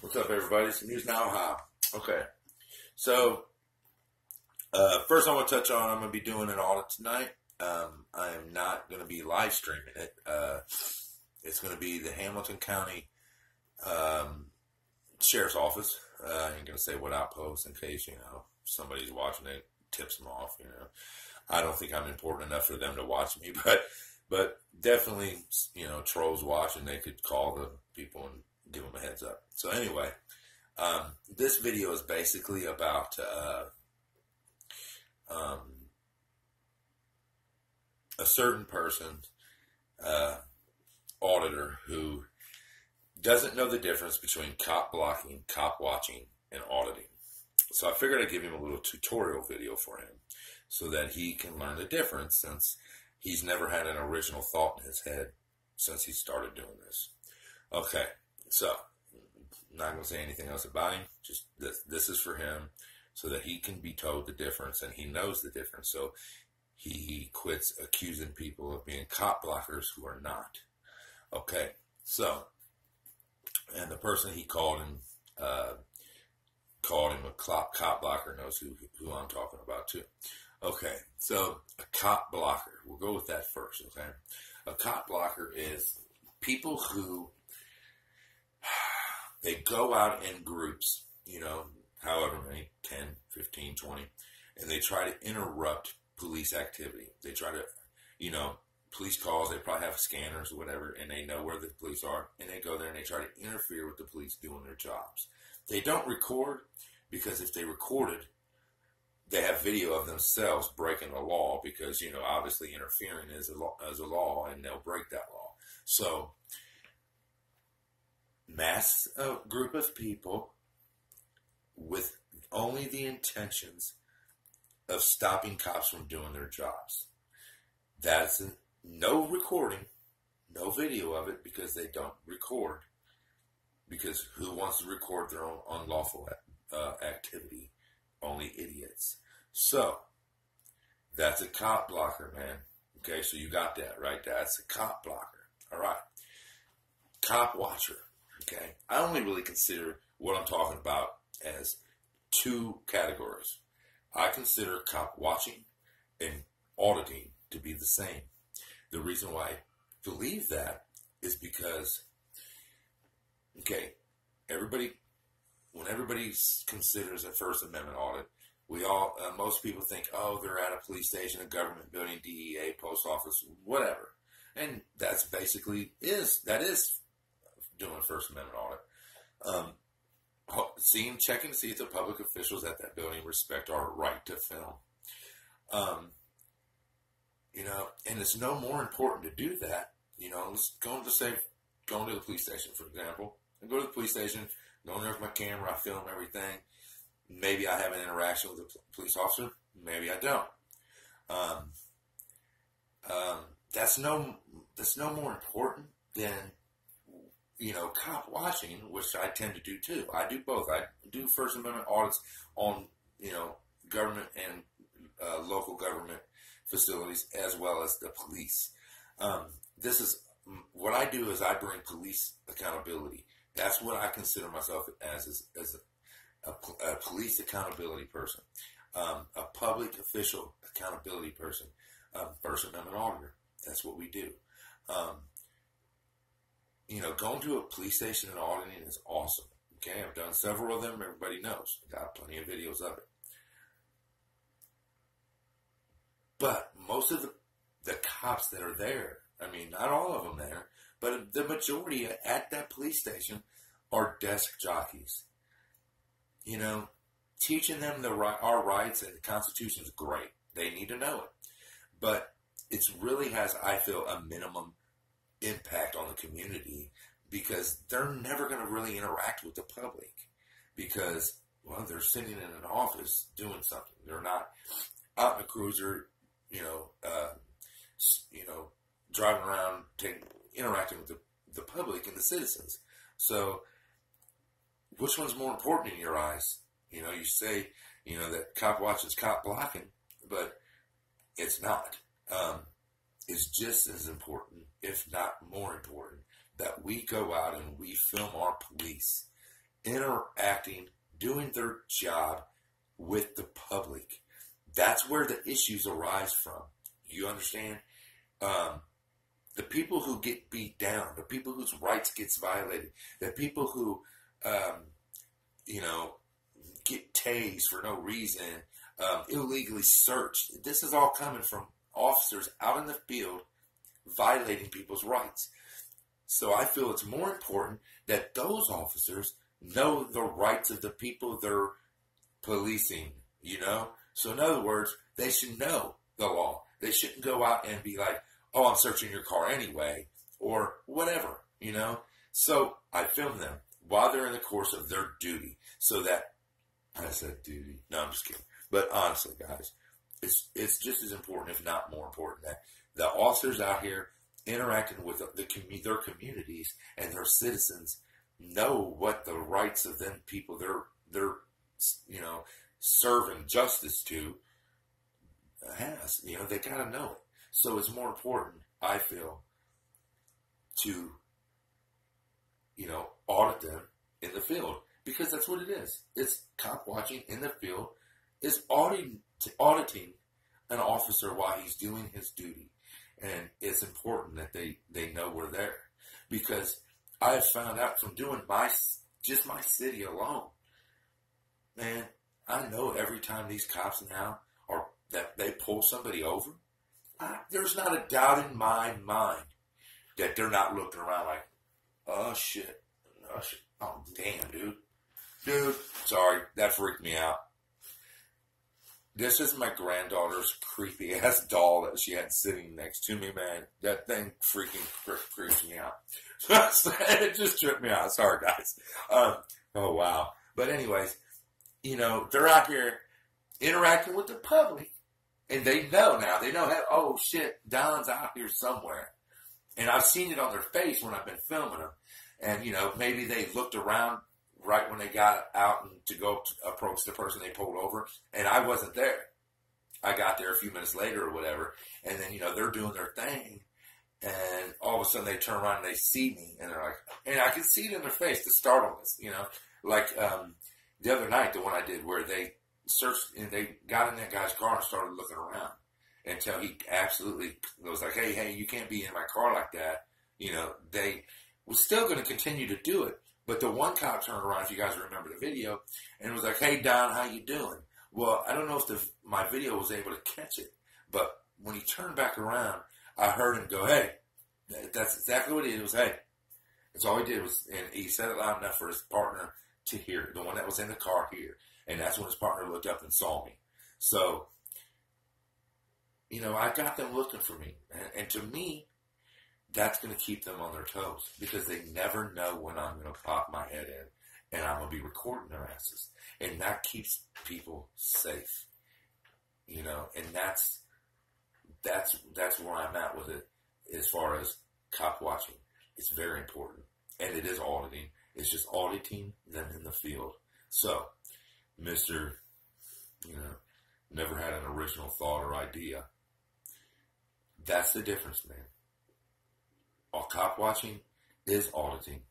What's up, everybody? It's News Now How. Okay, so first I want to touch on, I'm going to be doing an audit tonight. I am not going to be live streaming it. It's going to be the Hamilton County Sheriff's Office. I ain't going to say what outpost in case, somebody's watching it, tips them off, I don't think I'm important enough for them to watch me, but definitely, trolls watching, they could call the people and give them a heads up. So anyway, this video is basically about a certain person, auditor, who doesn't know the difference between cop blocking, cop watching, and auditing. So I figured I'd give him a little tutorial video for him so that he can learn the difference, since he's never had an original thought in his head since he started doing this. Okay, so I'm not going to say anything else about him. Just this is for him so that he can be told the difference, and he knows the difference. So he quits accusing people of being cop blockers who are not. Okay, so, and the person he called him a cop blocker knows who I'm talking about too. Okay, so a cop blocker, we'll go with that first, okay? A cop blocker is people who, they go out in groups, however many, 10, 15, 20, and they try to interrupt police activity. They try to, police calls, they probably have scanners or whatever, and they know where the police are, and they go there and they try to interfere with the police doing their jobs. They don't record, because if they recorded, they have video of themselves breaking the law, because, obviously interfering is a law, and they'll break that law. So, mass group of people with only the intentions of stopping cops from doing their jobs. That's no recording, no video of it, because they don't record. Because who wants to record their own unlawful activity? Only idiots. So, that's a cop blocker, man. Okay, so you got that, right? That's a cop blocker. All right. Cop watcher. Okay, I only really consider what I'm talking about as two categories. I consider cop watching and auditing to be the same. The reason why I believe that is because, okay, when everybody considers a First Amendment audit, most people think, oh, they're at a police station, a government building, DEA, post office, whatever. And that's basically that is doing a First Amendment audit. Checking to see if the public officials at that building respect our right to film. And it's no more important to do that. Let's going to the police station, for example. I go to the police station, go in there with my camera, I film everything. Maybe I have an interaction with a police officer. Maybe I don't. That's no more important than, cop watching, which I tend to do too. I do both. I do First Amendment audits on, government and local government facilities, as well as the police. What I do is I bring police accountability. That's what I consider myself as a police accountability person, a public official accountability person, First Amendment auditor. That's what we do. Going to a police station and auditing is awesome. Okay, I've done several of them. Everybody knows. I've got plenty of videos of it. But most of the cops that are there, not all of them there, but the majority at that police station are desk jockeys. Teaching them our rights and the Constitution is great. They need to know it. But it really has, I feel, a minimum impact on the community, because they're never going to really interact with the public, because, well, they're sitting in an office doing something. They're not out in a cruiser, driving around, interacting with the public and the citizens. So, which one's more important in your eyes? You say, that cop watching is cop blocking, but it's not. It's just as important, if not more important, that we go out and we film our police interacting, doing their job with the public. That's where the issues arise from. You understand? The people who get beat down, the people whose rights gets violated, the people who, get tased for no reason, illegally searched. This is all coming from officers out in the field violating people's rights. So I feel it's more important that those officers know the rights of the people they're policing, So in other words, they should know the law. They shouldn't go out and be like, oh, I'm searching your car anyway, or whatever, So I film them while they're in the course of their duty, so that, I said duty. No, I'm just kidding. But honestly, guys, it's just as important, if not more important, that the officers out here interacting with their communities and their citizens know what the rights of them people they're serving justice to has. They gotta know it. So it's more important, I feel, to audit them in the field, because that's what it is. It's cop watching in the field. It's auditing an officer while he's doing his duty. And it's important that they know we're there. Because I have found out from doing my city alone, man, I know every time these cops now that they pull somebody over, there's not a doubt in my mind that they're not looking around like, oh shit, oh damn, dude, sorry, that freaked me out. This is my granddaughter's creepy ass doll that she had sitting next to me, man. That thing freaking creeps me out. It just tripped me out. Sorry, guys. Oh, wow. But anyways, they're out here interacting with the public, and they know now. They know that, oh, shit, Don's out here somewhere. And I've seen it on their face when I've been filming them. And, maybe they looked around right when they got out and to go approach the person they pulled over, and I wasn't there. I got there a few minutes later or whatever, and then, they're doing their thing, and all of a sudden they turn around and they see me, and they're like, and I can see it in their face, the startledness, like the other night, the one I did where they searched, and they got in that guy's car and started looking around until he absolutely was like, hey, you can't be in my car like that. They was still going to continue to do it. But the one cop turned around, if you guys remember the video, and was like, hey, Don, how you doing? Well, I don't know if my video was able to catch it, but when he turned back around, I heard him go, hey, that's exactly what he did. It was, hey. That's all he did was, and he said it loud enough for his partner to hear, the one that was in the car here. And that's when his partner looked up and saw me. So, I got them looking for me. And to me, that's going to keep them on their toes, because they never know when I'm going to pop my head in and I'm going to be recording their asses. And that keeps people safe, and that's where I'm at with it as far as cop watching. It's very important, and it is auditing. It's just auditing them in the field. So, Mr., never had an original thought or idea. That's the difference, man. All cop watching is auditing.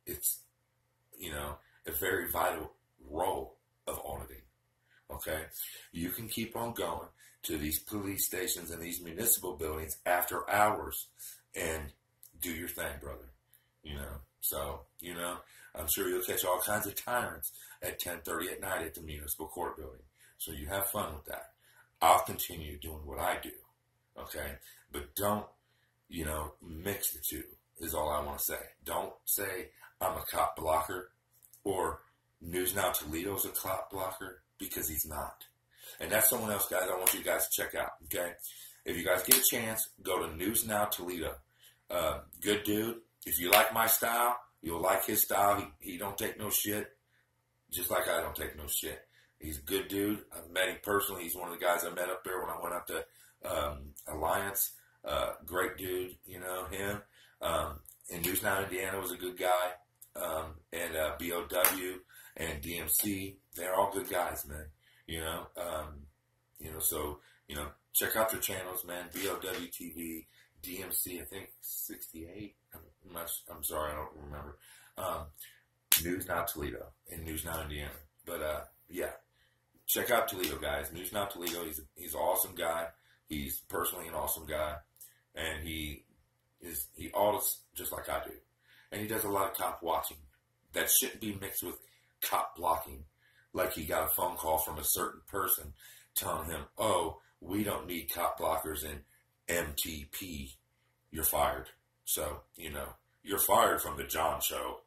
It's, a very vital role of auditing. Okay? You can keep on going to these police stations and these municipal buildings after hours and do your thing, brother. So, I'm sure you'll catch all kinds of tyrants at 10:30 at night at the municipal court building. So you have fun with that. I'll continue doing what I do. Okay? But don't, mix the two is all I want to say. Don't say I'm a cop blocker or News Now Toledo's a cop blocker, because he's not. And that's someone else, guys, I want you guys to check out, okay? If you guys get a chance, go to News Now Toledo. Good dude. If you like my style, you'll like his style. He don't take no shit, just like I don't take no shit. He's a good dude. I've met him personally. He's one of the guys I met up there when I went up to Alliance. Great dude, him. And News Now Indiana was a good guy. And BOW and DMC, they're all good guys, man. So, check out their channels, man. BOW TV, DMC, I think 68. I'm sorry, I don't remember. News Now Toledo in News Now Indiana. But yeah, check out Toledo, guys. News Now Toledo. He's an awesome guy. He's personally an awesome guy, and he audits just like I do, and he does a lot of cop watching that shouldn't be mixed with cop blocking. Like he got a phone call from a certain person telling him, "Oh, we don't need cop blockers in MTP. You're fired." So, you're fired from the John Show.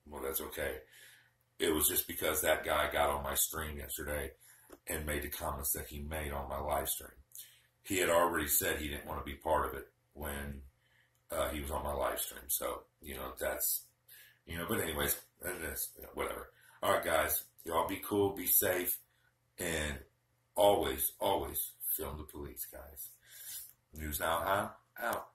Well, that's okay. It was just because that guy got on my stream yesterday and made the comments that he made on my live stream. He had already said he didn't want to be part of it when he was on my live stream. So, that's, but anyways, whatever. All right, guys, y'all be cool, be safe, and always, always film the police, guys. News Now, out.